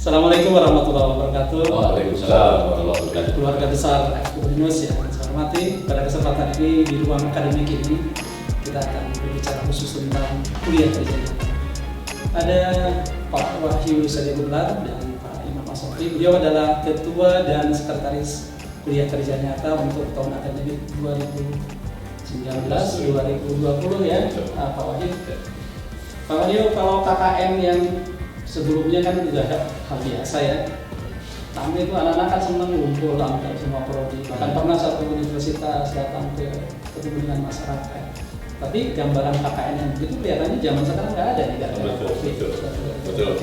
Assalamualaikum warahmatullahi wabarakatuh. Waalaikumsalam warahmatullahi wabarakatuh. Keluarga besar FKUNINUS yang saya hormati, pada kesempatan ini di ruang akademik ini kita akan berbicara khusus tentang kuliah kerja nyata. Ada Pak Wahyu Sadia Gumelar dan Pak Imam Asofri. Beliau adalah Ketua dan Sekretaris Kuliah Kerja Nyata untuk tahun akademik 2019-2020 ya, Pak Wahyu. Pak Wahyu, kalau KKN yang sebelumnya kan juga hal biasa ya. Kami itu anak-anak kan senang ngumpul hampir semua prodi. Bahkan pernah satu universitas datang ke ketemu dengan masyarakat. Tapi gambaran KKN yang begitu kelihatannya zaman sekarang nggak ada nih, nggak ada COVID. Betul.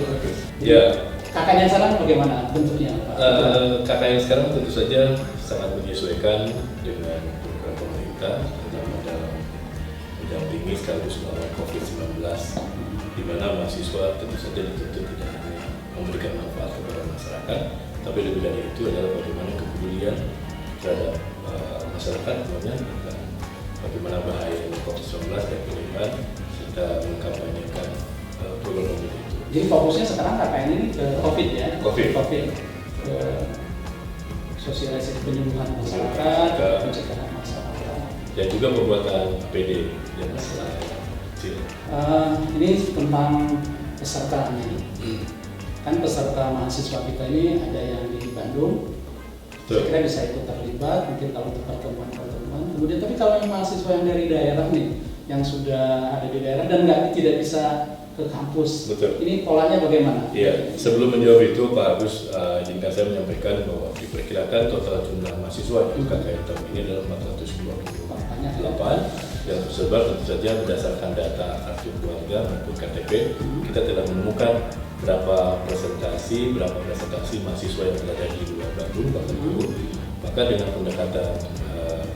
Ya. KKN yang sekarang bagaimana bentuknya, Pak? KKN sekarang tentu saja sangat menyesuaikan dengan program pemerintah, terutama dalam mendampingi sekaligus melawan COVID-19, di mana mahasiswa tentu saja dituntut tidak hanya memberikan manfaat kepada masyarakat, tapi lebih dari itu adalah bagaimana kepedulian terhadap masyarakat, tentang bagaimana bahaya COVID-19 dan kemudian kita mengkampanyekan program itu. Jadi fokusnya sekarang KKN ini ke COVID ya? COVID. Ke sosialisasi penyembuhan masyarakat, pencegahan masyarakat. Dan juga pembuatan APD dan masalah kecil. Ini tentang peserta ini. Kan peserta mahasiswa kita ini ada yang di Bandung. Saya kira bisa ikut terlibat, mungkin kalau untuk pertemuan-pertemuan. Kemudian tapi kalau yang mahasiswa yang dari daerah nih, yang sudah ada di daerah dan tidak bisa ke kampus. Betul. Ini polanya bagaimana? Iya, sebelum menjawab itu Pak Agus, izinkan saya menyampaikan bahwa diperkirakan total jumlah mahasiswa di KKN tahun ini adalah 428 yang tersebar tentu saja berdasarkan data kartu keluarga maupun KTP. Kita telah menemukan berapa presentasi mahasiswa yang berada di luar Bandung, bahkan dulu. Maka dengan pendekatan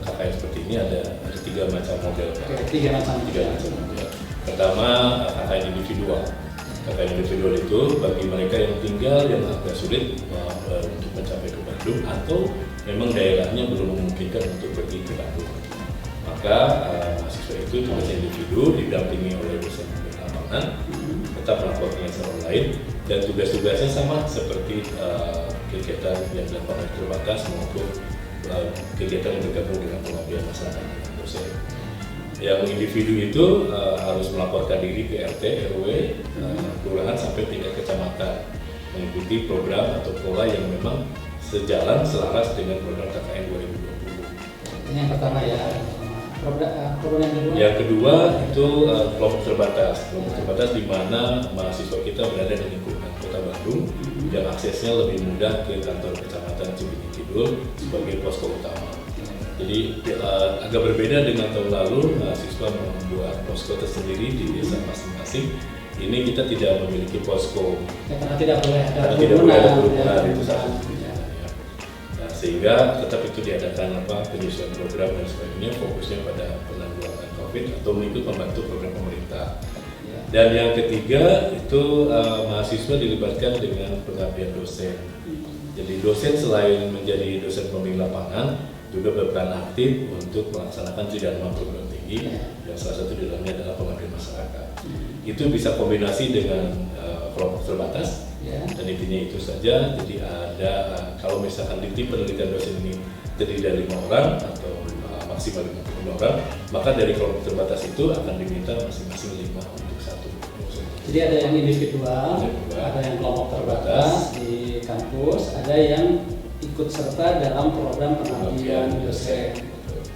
KKN seperti ini ada 3 macam model. Tiga macam model. Pertama, KKN individual. KKN individual itu bagi mereka yang tinggal yang agak sulit untuk mencapai ke Bandung atau memang daerahnya belum memungkinkan untuk pergi ke Bandung. Maka mahasiswa itu tugas individu didampingi oleh dosen lapangan, tetap melakukan secara online dan tugas-tugasnya sama seperti kegiatan yang dilakukan oleh terbatas maupun kegiatan yang bergabung dengan pengabdian masyarakat dengan dosen. Yang individu itu harus melaporkan diri ke RT, RW, kelurahan sampai tingkat kecamatan, mengikuti program atau pola yang memang sejalan selaras dengan program KKN 2020. Ini yang pertama ya. Program yang kedua? Yang kedua itu kelompok terbatas. Kelompok terbatas di mana mahasiswa kita berada di lingkungan Kota Bandung yang aksesnya lebih mudah ke kantor kecamatan Cibining Kidul sebagai posko utama. Jadi agak berbeda dengan tahun lalu, mahasiswa membuat posko tersendiri di desa masing-masing. Ini kita tidak memiliki posko. Ya, karena tidak boleh ada kerumunan itu satu. Nah, sehingga tetap itu diadakan penyusunan program dan sebagainya, fokusnya pada penanggulangan COVID atau mengikut membantu program pemerintah. Dan yang ketiga itu mahasiswa dilibatkan dengan pengabdian dosen. Jadi dosen selain menjadi dosen pembimbing lapangan, juga berperan aktif untuk melaksanakan tridharma program tinggi yang salah satu di dalamnya adalah pengabdian masyarakat. Itu bisa kombinasi dengan kelompok terbatas dan intinya itu saja. Jadi ada kalau misalkan di tim penelitian dosen ini terdiri dari 5 orang atau maksimal 5 orang, maka dari kelompok terbatas itu akan diminta masing-masing 5 untuk satu. Jadi ada yang individual, ada yang kelompok terbatas di kampus, ada yang ikut serta dalam program pengabdian dosen.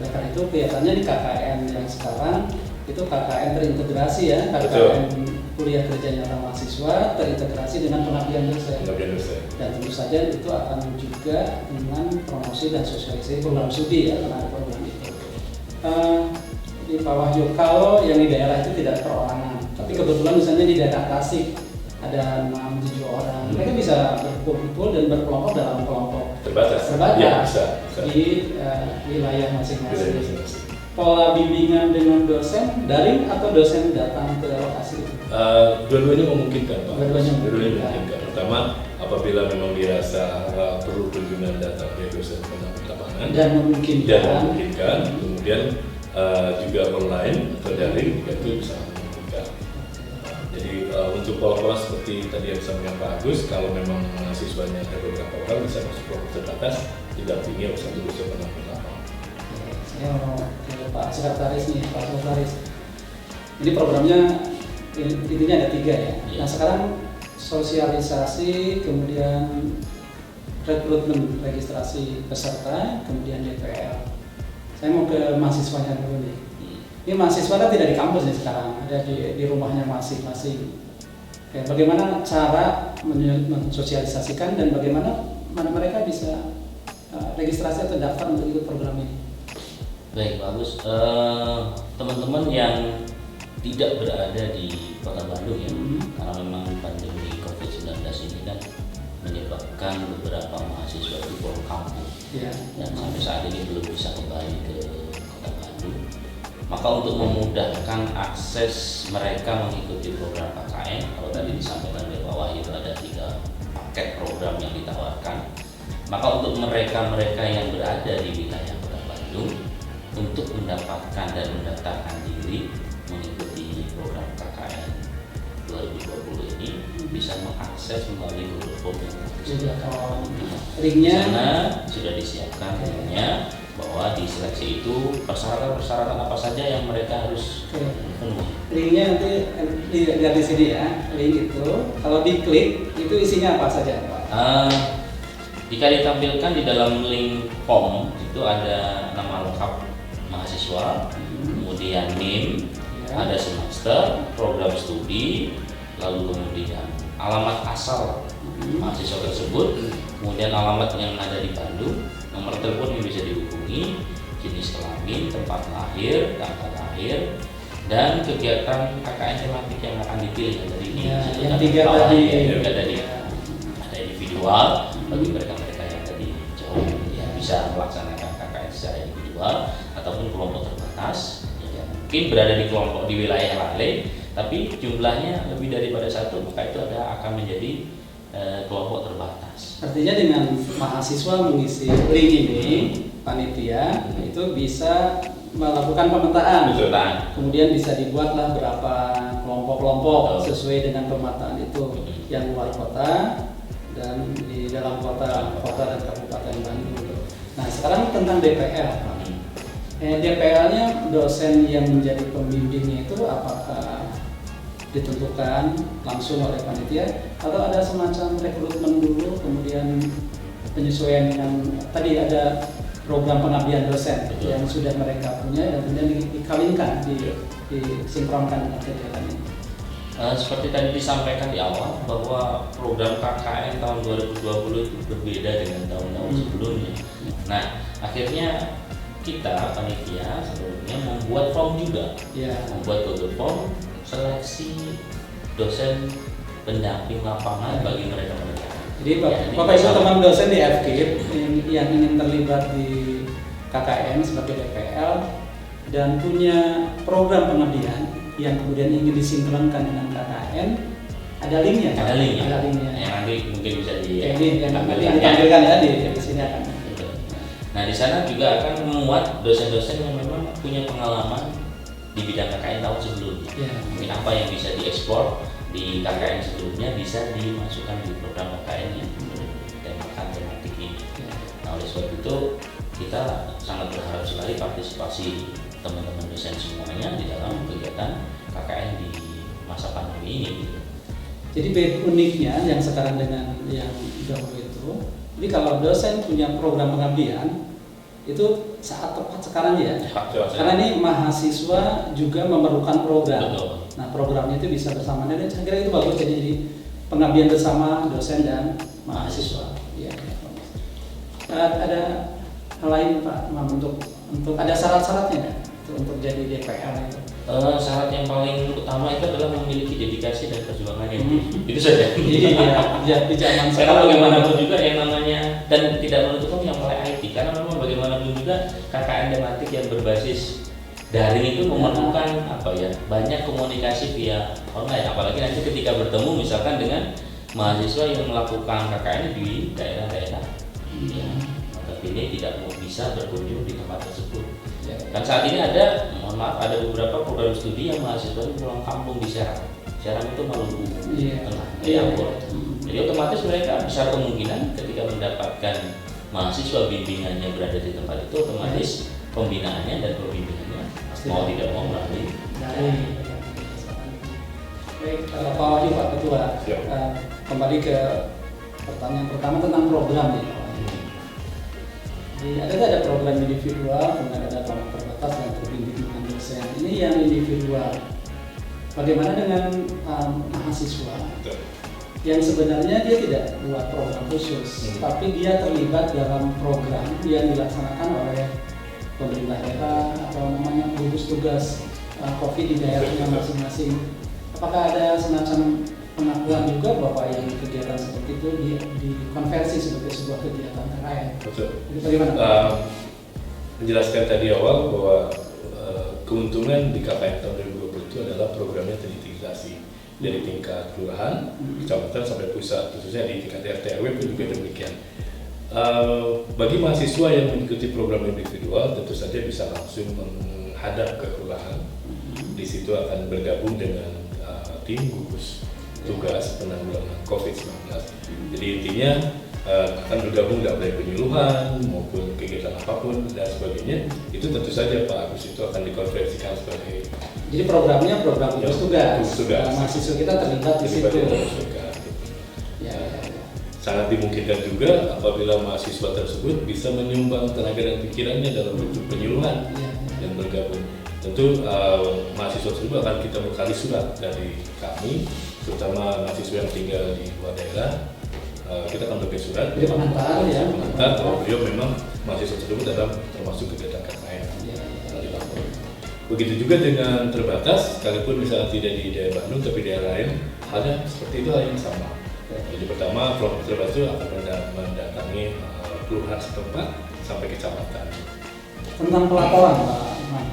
Nah, karena itu kelihatannya di KKN yang sekarang itu KKN terintegrasi ya, KKN kuliah kerja nyata mahasiswa terintegrasi dengan pengabdian dosen. Dan tentu saja itu akan juga dengan promosi dan sosialisasi program studi ya, karena ada program itu. Di Pak Wahyu, kalau yang di daerah itu tidak perorangan, tapi kebetulan misalnya di daerah Tasik ada 6-7 orang, mereka bisa berkumpul dan berkelompok dalam kelompok terbatas ya, bisa. Di wilayah masing-masing. Pola bimbingan dengan dosen daring atau dosen datang ke lokasi itu? Dua-duanya memungkinkan, Pak. Dua-duanya memungkinkan. Pertama, apabila memang dirasa perlu kunjungan datang dari dosen lapangan dan memungkinkan, kemudian juga online atau daring itu bisa memungkinkan. Jadi untuk pola-pola seperti tadi yang disampaikan Pak Agus, kalau memang mahasiswanya ada beberapa orang bisa masuk kelompok terbatas, didampingi oleh satu dosen pendamping utama. Saya mau ke Pak Sekretaris nih, Pak Sekretaris. Ini programnya intinya ada 3 ya. Nah sekarang sosialisasi, kemudian rekrutmen registrasi peserta, kemudian DPL. Saya mau ke mahasiswanya dulu nih. Ini mahasiswa kan tidak di kampus nih sekarang, ada di rumahnya masing-masing. Ya, bagaimana cara mensosialisasikan dan bagaimana mereka bisa registrasi atau daftar untuk ikut program ini? Baik, bagus. Teman-teman yang tidak berada di Kota Bandung ya, karena memang pandemi COVID-19 ini kan menyebabkan beberapa mahasiswa itu pulang kampung dan sampai saat ini belum bisa kembali ke Kota Bandung. Maka untuk memudahkan akses mereka mengikuti program KKN, kalau tadi disampaikan di bawah itu ada 3 paket program yang ditawarkan. Maka untuk mereka-mereka yang berada di wilayah Kota Bandung untuk mendapatkan dan mendaftarkan diri mengikuti program KKN 2020 ini bisa mengakses melalui Google Form yang linknya sana sudah disiapkan linknya, bahwa di seleksi itu persyaratan apa saja yang mereka harus penuhi. Linknya nanti lihat di sini ya, link itu kalau diklik itu isinya apa saja Pak? Jika ditampilkan di dalam link form itu ada nama lengkap mahasiswa, kemudian NIM, ada semester, program studi, lalu kemudian alamat asal mahasiswa tersebut, kemudian alamat yang ada di Bandung, nomor telepon yang bisa dihubungi, jenis kelamin, tempat lahir, tanggal lahir, dan kegiatan KKN tematik yang akan dipilih dari ini. Yang 3 tadi ada individual bagi mereka-mereka yang tadi jauh yang bisa melaksanakan KKN secara individual ataupun kelompok terbatas yang mungkin berada di kelompok di wilayah lain, tapi jumlahnya lebih daripada 1, maka itu akan menjadi kelompok terbatas. Artinya dengan mahasiswa mengisi link ini, panitia itu bisa melakukan pemetaan. Betul. Kemudian bisa dibuatlah berapa kelompok-kelompok sesuai dengan pemetaan itu, yang luar kota dan di dalam kota dan kabupaten Bandung. Nah sekarang tentang DPL. DPL-nya dosen yang menjadi pembimbingnya itu apakah ditentukan langsung oleh panitia atau ada semacam rekrutmen dulu, kemudian penyesuaian dengan tadi ada program pengabdian dosen yang sudah mereka punya dan kemudian dikawinkan, disinkronkan dengan kegiatan ini. Seperti tadi disampaikan di awal bahwa program KKN tahun 2020 itu berbeda dengan tahun-tahun sebelumnya. Nah, akhirnya kita panitia sebelumnya membuat form juga, membuat Google Form seleksi dosen pendamping lapangan bagi mereka-mereka. Jadi Bapak Ibu teman dosen di FKIP yang ingin terlibat di KKN sebagai DPL dan punya program pengabdian yang kemudian ingin disinkronkan dengan KKN, ada linknya. Ada linknya. Yang nanti mungkin bisa ditampilkan ya di sini akan. Nah di sana juga akan memuat dosen-dosen yang memang punya pengalaman di bidang KKN tahun sebelumnya. Mungkin apa yang bisa diekspor di KKN sebelumnya bisa dimasukkan di program KKN yang temakan tematik ini. Nah oleh sebab itu kita sangat berharap sekali partisipasi teman-teman dosen semuanya di dalam kegiatan KKN di masa pandemi ini. Jadi uniknya yang sekarang dengan yang dahulu itu, jadi kalau dosen punya program pengabdian itu saat tepat sekarang ya, karena ini mahasiswa juga memerlukan program. Betul. Nah programnya itu bisa bersama dan saya kira itu bagus, jadi pengabdian bersama dosen dan mahasiswa. Ya. Ada hal lain Pak, untuk ada syarat-syaratnya untuk jadi DPL itu? Syarat yang paling utama itu adalah memiliki dedikasi dan perjuangan yang tinggi. Itu saja. Iya, di zaman Karena sekarang bagaimanapun juga yang namanya dan tidak menutup yang mulai IT, karena memang bagaimanapun juga KKN tematik yang berbasis daring itu memerlukan banyak komunikasi via online, apalagi nanti ketika bertemu misalkan dengan mahasiswa yang melakukan KKN di daerah-daerah maka ini tidak bisa berkunjung di tempat tersebut. Dan saat ini ada beberapa program studi yang mahasiswa itu pulang kampung di Serang. Sekarang itu Maluku Tengah, Iya. Ambon. Jadi otomatis mereka besar kemungkinan ketika mendapatkan mahasiswa bimbingannya berada di tempat itu, otomatis pembinaannya dan pembimbingannya mau tidak mau melalui dari. Baik, Pak Wahyu, Pak Ketua, Siap. kembali ke pertanyaan pertama tentang program nih, Pak Wahyu. Jadi ada program individual, kemudian ada kelompok terbatas dan terbimbing dengan dosen. Ini yang individual. Bagaimana dengan mahasiswa Betul. yang sebenarnya dia tidak buat program khusus, tapi dia terlibat dalam program yang dilaksanakan oleh pemerintah daerah atau namanya gugus tugas COVID di daerahnya masing-masing. Apakah ada semacam pengakuan juga bahwa yang kegiatan seperti itu dikonversi sebagai sebuah kegiatan KKN? Betul. Itu bagaimana? Menjelaskan tadi awal bahwa keuntungan di KKN tahun 2020 itu adalah programnya terintegrasi dari tingkat kelurahan, kecamatan sampai pusat, khususnya di tingkat RT RW pun juga demikian. Bagi mahasiswa yang mengikuti program individual tentu saja bisa langsung menghadap ke kelurahan. Di situ akan bergabung dengan tim gugus tugas penanggulangan COVID-19. Jadi intinya akan bergabung dalam penyuluhan maupun kegiatan apapun dan sebagainya. Itu tentu saja Pak Agus itu akan dikonversikan sebagai. Jadi programnya program gugus tugas. Gugus tugas. Mahasiswa kita terlibat di situ. Ya. Sangat dimungkinkan juga apabila mahasiswa tersebut bisa menyumbang tenaga dan pikirannya dalam bentuk penyuluhan dan bergabung. Tentu mahasiswa tersebut akan kita bekali surat dari kami, terutama mahasiswa yang tinggal di luar daerah. Kita akan berikan surat. Jadi pengantar ya. Pengantar kalau beliau memang mahasiswa tersebut dalam termasuk kegiatan KKN. Begitu juga dengan terbatas, sekalipun misalnya tidak di daerah Bandung tapi daerah lain, halnya seperti itu, hal yang sama. Jadi pertama kelompok terbatas itu akan mendatangi kelurahan setempat sampai kecamatan. Tentang pelaporan Pak Iman,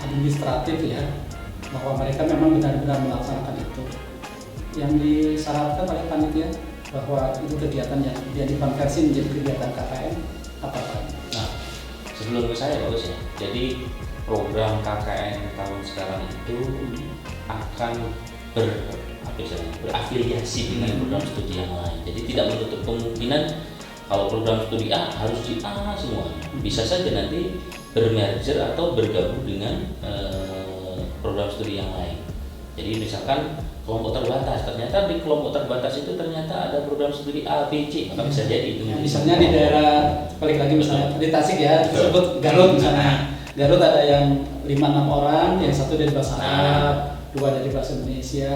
administratif ya, bahwa mereka memang benar-benar melaksanakan itu. Yang disyaratkan oleh panitia bahwa itu kegiatan yang dia dikonversi menjadi kegiatan KKN apa Pak? Nah, sebelum ke saya bagus ya. Jadi program KKN tahun sekarang itu akan berafiliasi dengan program studi yang lain. Jadi tidak menutup kemungkinan kalau program studi A harus di A semuanya. Bisa saja nanti bermerger atau bergabung dengan program studi yang lain. Jadi misalkan kelompok terbatas, ternyata di kelompok terbatas itu ternyata ada program studi A, B, C, maka bisa jadi itu. Misalnya di daerah, balik lagi misalnya di Tasik ya, disebut Garut misalnya. Garut ada yang 5-6 orang, yang satu dari bahasa Arab, 2 dari bahasa Indonesia,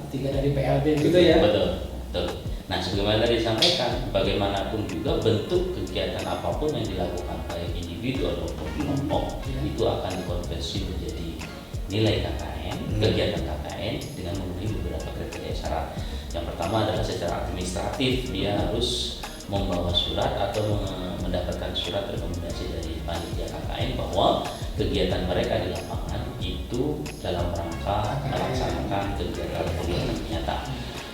3 dari PLB gitu ya. Betul, betul. Nah, sebagaimana tadi disampaikan, bagaimanapun juga bentuk kegiatan apapun yang dilakukan baik individu ataupun kelompok itu akan dikonversi menjadi nilai KKN, kegiatan KKN dengan memenuhi beberapa kriteria syarat. Yang pertama adalah secara administratif, dia harus membawa surat atau mendapatkan surat rekomendasi dari panitia KKN bahwa kegiatan mereka di lapangan itu dalam rangka melaksanakan kegiatan nyata.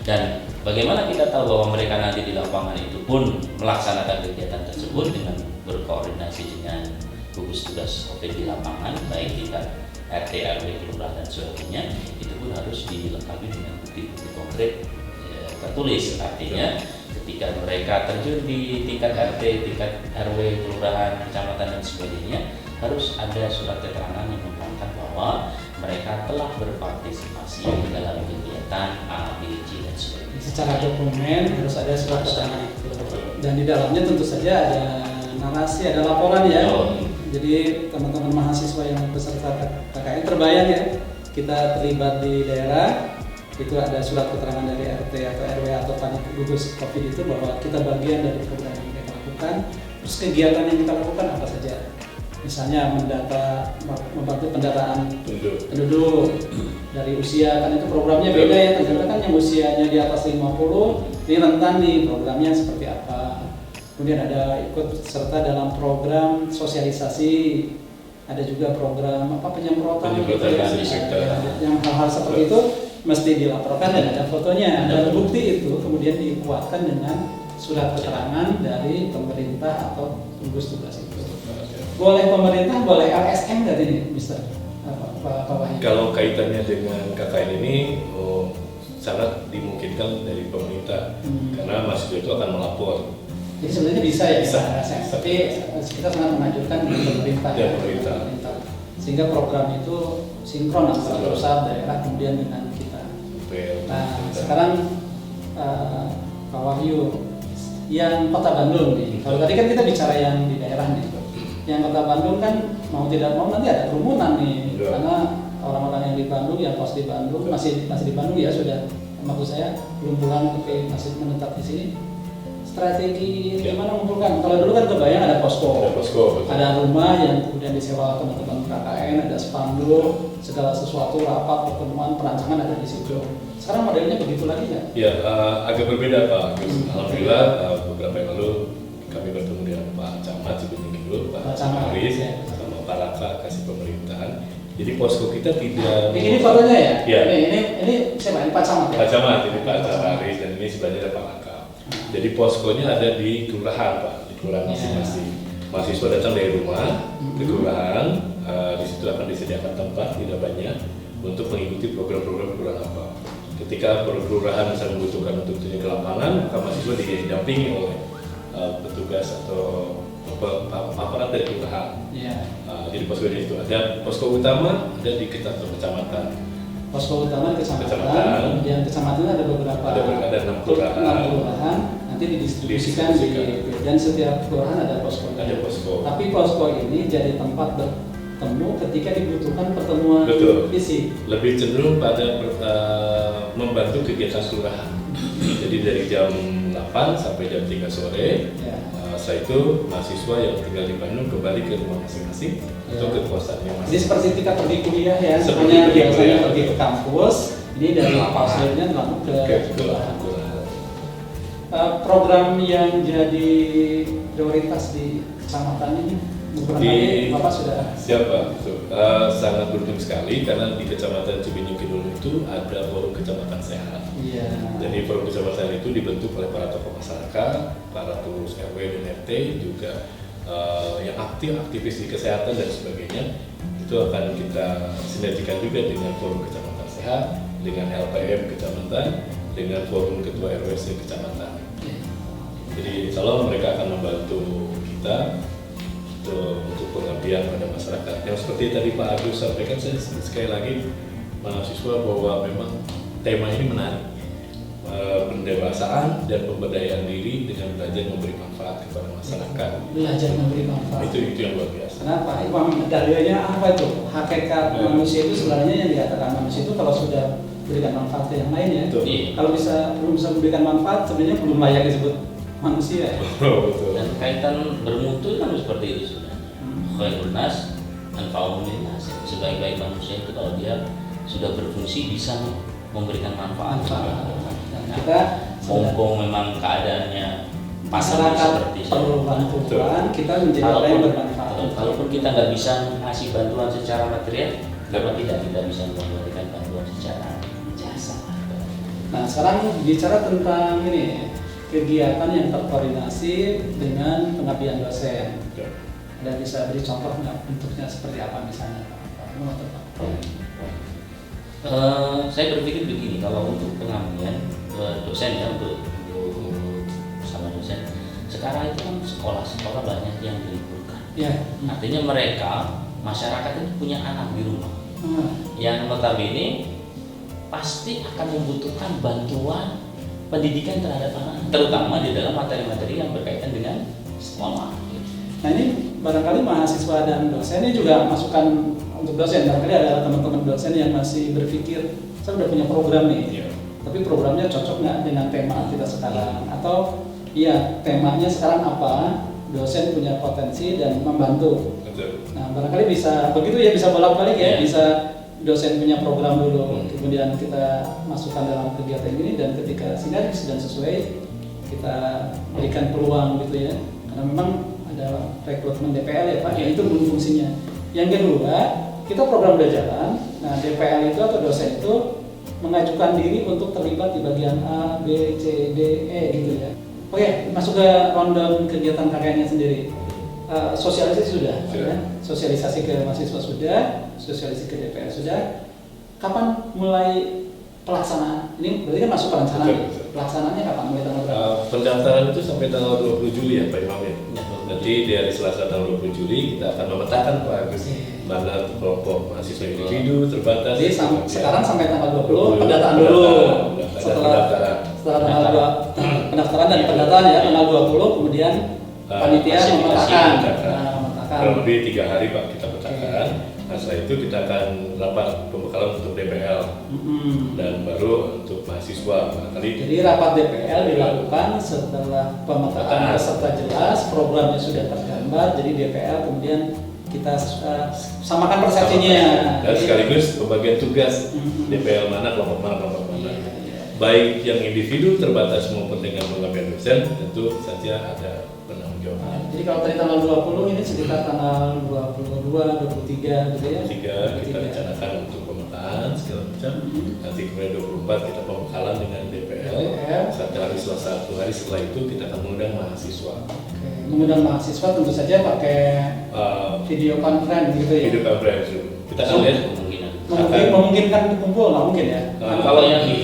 Dan bagaimana kita tahu bahwa mereka nanti di lapangan itu pun melaksanakan kegiatan tersebut dengan berkoordinasi dengan gugus tugas COVID di lapangan, baik tingkat RT, RW, kelurahan dan sebagainya, itu pun harus dilengkapi dengan bukti-bukti konkret tertulis. Artinya ketika mereka terjun di tingkat RT, tingkat RW, kelurahan, kecamatan dan sebagainya, harus ada surat keterangan yang menerangkan bahwa mereka telah berpartisipasi dalam kegiatan A, B, C dan sebagainya. Secara dokumen harus ada surat keterangan itu. Dan di dalamnya tentu saja ada narasi, ada laporan ya. Jadi teman-teman mahasiswa yang beserta KKN terbayang ya, kita terlibat di daerah, itu ada surat keterangan dari RT atau RW atau panitia gugus COVID itu bahwa kita bagian dari program yang mereka lakukan. Terus kegiatan yang kita lakukan apa saja? Misalnya membantu pendataan penduduk dari usia, kan itu programnya beda ya, ternyata kan yang usianya di atas 50 ini rentan nih, programnya seperti apa. Kemudian ada ikut serta dalam program sosialisasi, ada juga program penyemprotan gitu ya. Yang hal-hal seperti itu mesti dilaporkan dan ada fotonya, dan bukti itu kemudian dikuatkan dengan surat keterangan dari pemerintah atau gugus tugas itu. Boleh pemerintah, boleh LSM nggak ini, Mister? Pak Wahyu? Kalau kaitannya dengan KKN ini sangat dimungkinkan dari pemerintah karena mahasiswa itu akan melapor. Jadi sebenarnya bisa ya, Bisa. tapi kita sangat mengajukan di pemerintah, Ya, pemerintah. sehingga program itu sinkron antara pusat, daerah, kemudian dengan kita. Nah, sekarang Pak Wahyu, yang Kota Bandung nih, kalau tadi kan kita bicara yang di daerah nih, yang Kota Bandung kan mau tidak mau nanti ada kerumunan nih, karena orang-orang yang di Bandung, yang kos di Bandung, masih di Bandung ya sudah, maksud saya belum pulang tapi masih menetap di sini. Strategi gimana mengumpulkan? Kalau dulu kan kebayang ada posko, ada rumah yang kemudian disewa teman-teman KKN, ada spanduk, segala sesuatu, rapat, pertemuan, perancangan ada di situ. Sekarang modelnya begitu lagi nggak? Ya, agak berbeda Pak Agus. Alhamdulillah beberapa yang lalu kami bertemu dengan Pak Camat Cibenying Kidul, Pak Haris, sama Pak Raka kasih pemerintahan. Jadi posko kita tidak. Ini fotonya ya? Ya. Ini siapa? Ini Pak Camat ya? Pak Camat, ini Pak Haris dan ini sebelahnya ada Pak Raka. Jadi poskonya ada di kelurahan Pak, di kelurahan masing-masing. Mahasiswa datang dari rumah ke kelurahan, di situ akan disediakan tempat tidak banyak untuk mengikuti program-program kelurahan apa. Ketika kelurahan misalnya membutuhkan untuk turun ke lapangan, maka mahasiswa didampingi oleh petugas atau aparat dari kelurahan. Jadi posko itu ada posko utama ada di kecamatan. Posko utama di kecamatan, kemudian kecamatan ada beberapa. Ada 6 kelurahan. Nanti didistribusikan dan setiap kelurahan ada posko. Ada posko. Tapi posko ini jadi tempat bertemu ketika dibutuhkan pertemuan fisik. Lebih cenderung pada membantu kegiatan kelurahan. Jadi dari jam 8 sampai jam 3 sore. Setelah itu mahasiswa yang tinggal di Bandung kembali ke rumah masing-masing atau ke kosannya masing-masing. Jadi seperti kita pergi kuliah ya, sebenarnya biasanya pergi ke kampus, ini dari kampusnya lalu ke kelurahan. Program yang jadi prioritas di kecamatan ini, Bapak sudah siapa? Sangat beruntung sekali karena di Kecamatan Cibenying Kidul itu ada forum kecamatan sehat. Jadi forum kecamatan itu dibentuk oleh para tokoh masyarakat, para pengurus RW dan RT, juga yang aktivis di kesehatan dan sebagainya. Itu akan kita sinergikan juga dengan forum kecamatan sehat, dengan LPM kecamatan, dengan forum ketua RWC kecamatan. Jadi kalau mereka akan membantu kita untuk pengabdian pada masyarakat. Yang seperti tadi Pak Agus sampaikan, saya sekali lagi mahasiswa bahwa memang tema ini menarik. Pendewasaan dan pemberdayaan diri dengan belajar memberi manfaat kepada masyarakat. Belajar memberi manfaat. Itu yang luar biasa. Kenapa? Dalilnya apa itu? Hakikat manusia itu sebenarnya yang dikatakan manusia itu kalau sudah berikan manfaat ke yang lain ya. Kalau belum bisa memberikan manfaat, sebenarnya belum layak disebut manusia. Betul. Dan kaitan bermutu kan seperti itu sebenarnya. Khairun nas anfa'uhum linnas. Sebaik-baik manusia itu kalau dia sudah berfungsi bisa memberikan manfaat. Kita mumpung memang keadaannya masyarakat perlu bantuan, kita menjadi orang yang bermanfaat. Kalaupun kita nggak bisa ngasih bantuan secara material, kenapa tidak kita bisa memberikan bantuan secara jasa? Nah sekarang bicara tentang ini kegiatan yang terkoordinasi dengan pengabdian dosen. Ada bisa beri contoh nggak bentuknya seperti apa misalnya Pak? Saya berpikir begini, kalau untuk pengabdian dosen ya untuk sama dosen, sekarang itu kan sekolah-sekolah banyak yang diliburkan. Artinya mereka masyarakat itu punya anak di rumah yang notabene pasti akan membutuhkan bantuan pendidikan terhadap anak, terutama di dalam materi-materi yang berkaitan dengan sekolah. Nah ini barangkali mahasiswa dan dosen ini juga masukan untuk dosen. Barangkali ada teman-teman dosen yang masih berpikir, saya udah punya program nih, tapi programnya cocok nggak dengan tema kita sekarang? Atau temanya sekarang apa? Dosen punya potensi dan membantu. Nah barangkali bisa begitu ya, bisa bolak-balik ya, bisa dosen punya program dulu, kemudian kita masukkan dalam kegiatan ini dan ketika sinergis dan sesuai kita berikan peluang gitu ya, karena memang ada rekrutmen DPL ya Pak, ya itu belum fungsinya. Yang kedua, kita program udah jalan, nah DPL itu atau dosen itu mengajukan diri untuk terlibat di bagian A, B, C, D, E gitu ya. Oke, masuk ke rundown kegiatan KKN-nya sendiri. sosialisasi sudah, Sudah. ya? Sosialisasi ke mahasiswa sudah, sosialisasi ke DPR sudah. Kapan mulai pelaksanaan? Ini berarti kan masuk perencanaan. Betul, betul. Pelaksanaannya kapan? Mulai tanggal berapa? Pendaftaran itu sampai tanggal 20 Juli ya Pak Imam ya. Ya. Nanti dari Selasa tanggal 20 Juli kita akan memetakan Pak Agus Oke. mana kelompok mahasiswa individu terbatas. Jadi kemudian sekarang sampai tanggal 20 20, pendataan dulu. pendaftaran. Setelah tanggal 2 pendaftaran dan pendataan ya tanggal 20 kemudian panitia klasifikasi, memetakan. memetakan. Nah, memetakan. Kurang lebih 3 hari Pak kita petakan. Nah setelah itu kita akan rapat pembekalan untuk DPL Mm-mm. dan baru untuk mahasiswa barangkali. Jadi rapat DPL dilakukan setelah pemetaan peserta jelas, programnya sudah tergambar, jadi DPL kemudian kita samakan persepsinya. Dan sekaligus pembagian tugas Mhm. DPL mana, kelompok mana, kelompok mana. Iya, iya. Baik yang individu terbatas maupun dengan pengambilan dosen tentu saja ada penanggung jawab. Jadi kalau tadi tanggal 20 ini sekitar tanggal 22, 23 gitu ya. 3 kita 23. rencanakan untuk pemetaan segala macam. Nanti kemudian 24 kita pembekalan dengan DPL. DPL. Satu hari selasa, 1 hari setelah itu kita akan mengundang mahasiswa. Oke. Mengundang mahasiswa tentu saja pakai video conference gitu ya. Video conference. Kita akan lihat kemungkinan. Memungkinkan kumpul nggak mungkin ya? Kalau yang di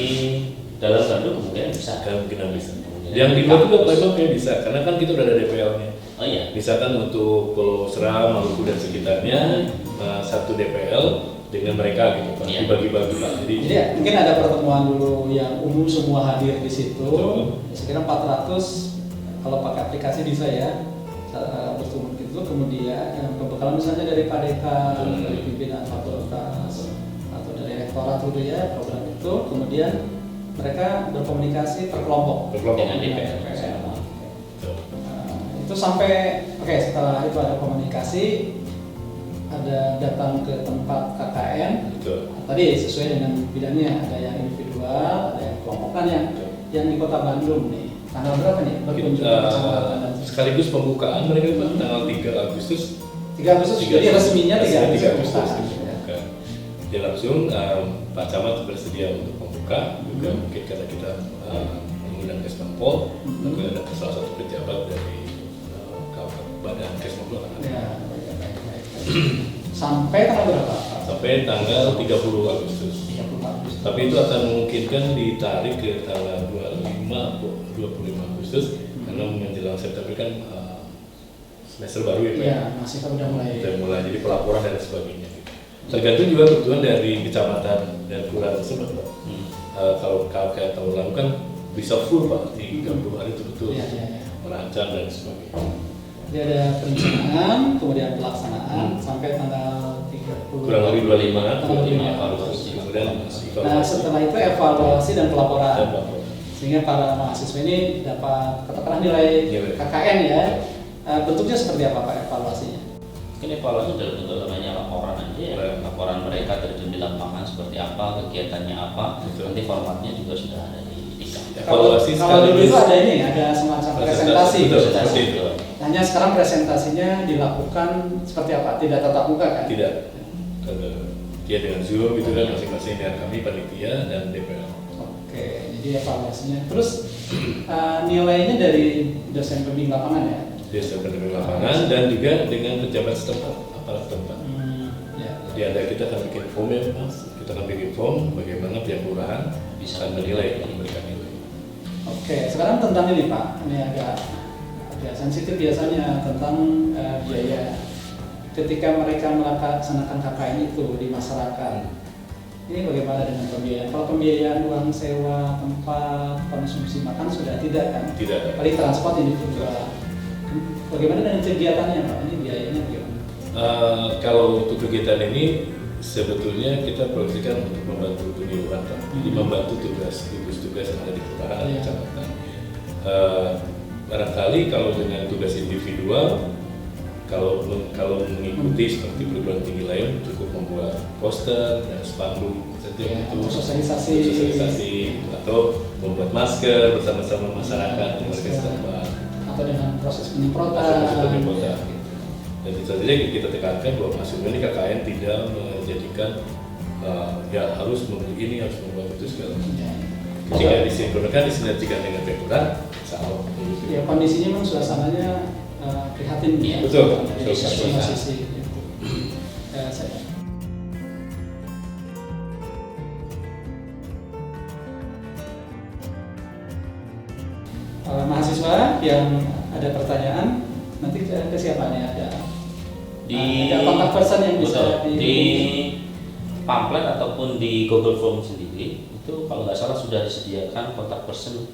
dalam Bandung kemungkinan bisa. kemungkinan bisa. Kemungkinan. Yang di luar juga memang kayak bisa, karena kan kita udah ada DPL-nya. Oh iya. Misalkan untuk Pulau Seram, Maluku dan sekitarnya satu DPL dengan mereka gitu Pak, Iya. dibagi-bagi Pak. Jadi Jadi mungkin ada pertemuan dulu yang umum semua hadir di situ. Betul. Sekira 400 kalau pakai aplikasi bisa ya. Bertemu gitu kemudian pembekalan misalnya dari Pak Dekan, dari pimpinan fakultas atau dari rektorat gitu ya program itu, kemudian mereka berkomunikasi per kelompok berkelompok. Dengan DPR. Betul. Itu sampai setelah itu ada komunikasi, ada datang ke tempat KKN. Betul. Tadi sesuai dengan bidangnya, ada yang individual, ada yang kelompokan yang di Kota Bandung nih. Tanggal berapa nih berkunjung ke kecamatan dan Sekaligus pembukaan mereka Pak, tanggal 3 Agustus. 3 Agustus, jadi resminya 3 3 Agustus. Agustus. Bukan. Dia langsung Pak Camat bersedia untuk membuka juga mungkin karena kita mengundang Kesmampol, maka ada salah satu pejabat dari badan Kesmampol akan ada. Ya, baik. Sampai tanggal berapa? Pak? Sampai tanggal 30 Agustus. 30 Agustus. Tapi itu akan memungkinkan ditarik ke tanggal 25 Agustus karena menjelang September kan semester baru ya Pak. Iya, masih kan udah mulai. Sudah mulai jadi pelaporan dan sebagainya. Tergantung juga kebutuhan dari kecamatan dan kelurahan tersebut Pak. Kalau kayak tahun lalu kan bisa full Pak, 30 hari itu betul Iya. merancang dan sebagainya. Jadi ada perencanaan, kemudian pelaksanaan sampai tanggal 30. Kurang lebih 25 evaluasi. kemudian Nah, setelah itu evaluasi dan pelaporan. dan pelaporan. Sehingga para mahasiswa ini dapat katakanlah nilai Nilai. KKN ya. Bentuknya seperti apa Pak evaluasinya? Mungkin evaluasi dalam bentuk namanya laporan aja ya. Baik. Laporan mereka terjun di lapangan seperti apa, kegiatannya apa. Betul. Nanti formatnya juga sudah ada di DIKA. Evaluasi Kalau dulu sekaligus itu ada ini, ada semacam presentasi. Betul, Presentasi. seperti itu. Hanya sekarang presentasinya dilakukan seperti apa? Tidak tatap muka kan? Tidak. Kalau dia dengan Zoom itu kan masing-masing dengan kami panitia dan DPL. Oke, jadi evaluasinya. Terus nilainya dari dosen pembimbing lapangan ya? Dia sudah menerima lapangan dan juga dengan pejabat setempat, aparat setempat. Ya. Jadi ada kita akan bikin form ya Mas, kita akan bikin form bagaimana pihak kelurahan bisa menilai, memberikan nilai. Oke, sekarang tentang ini Pak, ini agak sensitif biasanya tentang biaya. Ketika mereka melaksanakan KKN itu di masyarakat, ini bagaimana dengan pembiayaan? Kalau pembiayaan uang sewa, tempat, konsumsi makan sudah tidak kan? Tidak. Paling transport individual. Bagaimana dengan kegiatannya Pak? Ini biayanya bagaimana? Kalau untuk kegiatan ini sebetulnya kita proyeksikan untuk membantu dunia urat, Pak. Jadi membantu tugas yang ada di kelurahan, Iya. kecamatan. Barangkali kalau dengan tugas individual, kalau mengikuti seperti perguruan tinggi lain cukup membuat poster dan spanduk saja Ya, itu untuk sosialisasi. atau membuat masker bersama-sama masyarakat di warga setempat. Atau dengan proses penyemprotan. Proses penyemprotan. Dan itu saja kita tekankan bahwa mahasiswa ini KKN tidak menjadikan ya harus membeli ini, harus membuat itu segala macam. Ya. Ketika disinkronkan, disinergikan dengan pemda, insya Allah. Ya kondisinya memang suasananya prihatin Iya. Betul. dari Betul. semua sisi itu. Saya. Mahasiswa yang ada pertanyaan nanti ke siapa nih ada ada kontak person yang bisa betul, di pamflet ataupun di Google Form sendiri itu kalau nggak salah sudah disediakan kontak person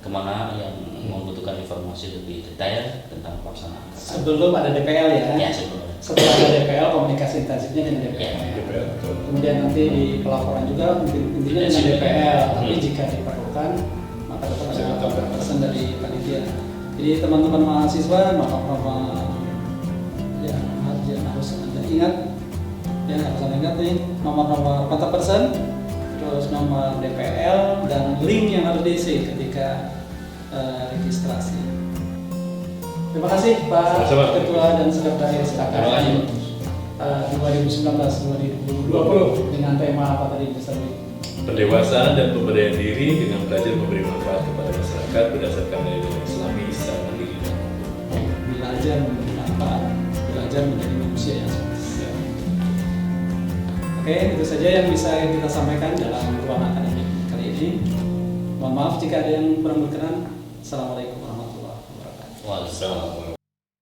kemana yang membutuhkan informasi lebih detail tentang pelaksanaan KKN. sebelum ada DPL ya. Ya, sebelumnya. Setelah ada DPL komunikasi intensifnya dengan DPL. Ya, DPL, betul. Kemudian nanti di pelaporan juga intinya dengan DPL, tapi jika diperlukan maka tetap Bisa ada ditambah. pesan dari panitia. Jadi teman-teman mahasiswa nomor ya harus Anda ingat ya harus Anda ingat nih nomor kontak person, terus nomor DPL dan link yang harus diisi ketika registrasi. Terima kasih Pak Sama-sama. Ketua dan Sekretaris Terima KKN kasih. 2019-2020 dengan tema apa tadi Mr. Lee? Pendewasaan dan pemberdayaan diri dengan belajar memberi manfaat kepada masyarakat berdasarkan nilai-nilai Islami secara mandiri dan mampu. Belajar memberi manfaat, belajar menjadi manusia yang sukses. Oke, itu saja yang bisa kita sampaikan dalam ruang akademik kali ini. Mohon maaf jika ada yang kurang berkenan. Assalamualaikum warahmatullahi wabarakatuh. Waalaikumsalam.